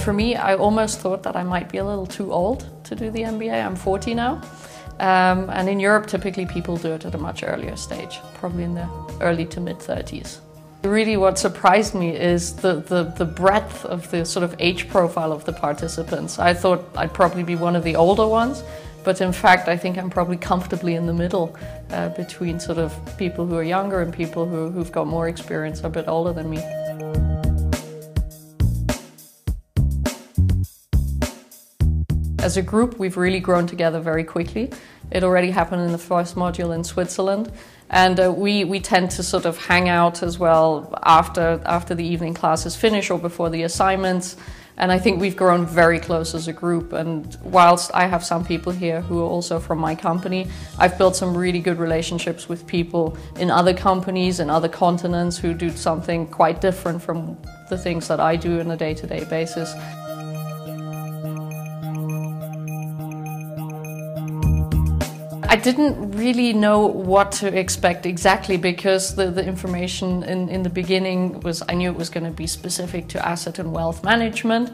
For me, I almost thought that I might be a little too old to do the MBA. I'm 40 now. And in Europe, typically people do it at a much earlier stage, probably in the early to mid-30s. Really what surprised me is the breadth of the sort of age profile of the participants. I thought I'd probably be one of the older ones, but in fact I think I'm probably comfortably in the middle between sort of people who are younger and people who've got more experience, are a bit older than me. As a group, we've really grown together very quickly. It already happened in the first module in Switzerland. And we tend to sort of hang out as well after the evening classes finish or before the assignments. And I think we've grown very close as a group. And whilst I have some people here who are also from my company, I've built some really good relationships with people in other companies and other continents who do something quite different from the things that I do on a day-to-day basis. I didn't really know what to expect exactly, because the information in the beginning was, I knew it was going to be specific to asset and wealth management.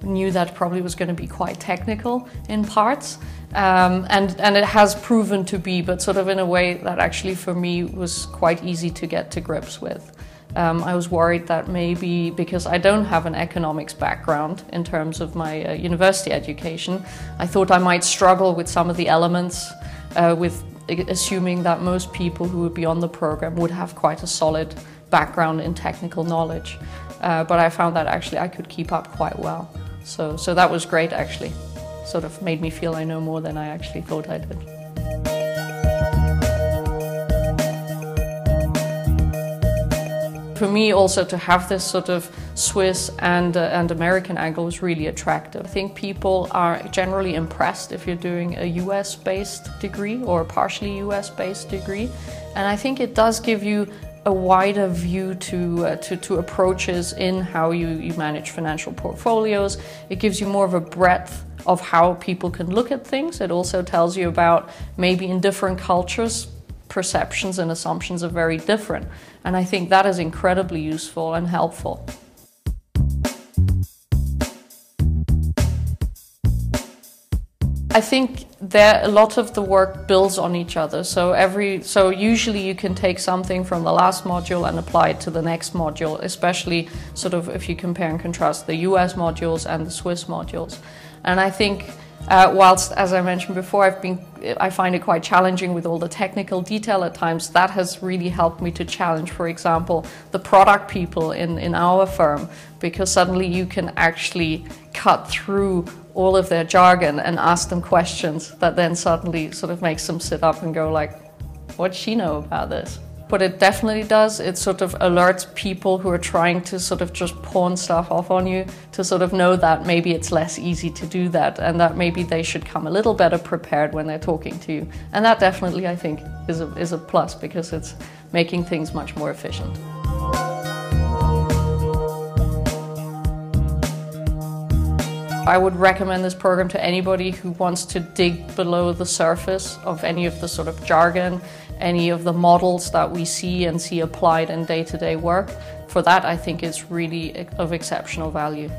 I knew that probably was going to be quite technical in parts, and it has proven to be, but sort of in a way that actually for me was quite easy to get to grips with. I was worried that maybe because I don't have an economics background in terms of my university education, I thought I might struggle with some of the elements, with assuming that most people who would be on the program would have quite a solid background in technical knowledge. But I found that actually I could keep up quite well. So that was great, actually. Sort of made me feel I know more than I actually thought I did. For me also to have this sort of Swiss and American angle was really attractive. I think people are generally impressed if you're doing a US-based degree or a partially US-based degree. And I think it does give you a wider view to approaches in how you manage financial portfolios. It gives you more of a breadth of how people can look at things. It also tells you about maybe in different cultures, perceptions and assumptions are very different. And I think that is incredibly useful and helpful. I think a lot of the work builds on each other. So usually you can take something from the last module and apply it to the next module, especially sort of if you compare and contrast the US modules and the Swiss modules. And I think whilst, as I mentioned before, I find it quite challenging with all the technical detail at times, that has really helped me to challenge, for example, the product people in our firm, because suddenly you can actually cut through all of their jargon and ask them questions that then suddenly sort of makes them sit up and go like, what does she know about this? What it definitely does, it sort of alerts people who are trying to sort of just pawn stuff off on you to sort of know that maybe it's less easy to do that, and that maybe they should come a little better prepared when they're talking to you. And that definitely, I think, is a plus, because it's making things much more efficient. I would recommend this program to anybody who wants to dig below the surface of any of the sort of jargon, any of the models that we see applied in day-to-day work. For that, I think it's really of exceptional value.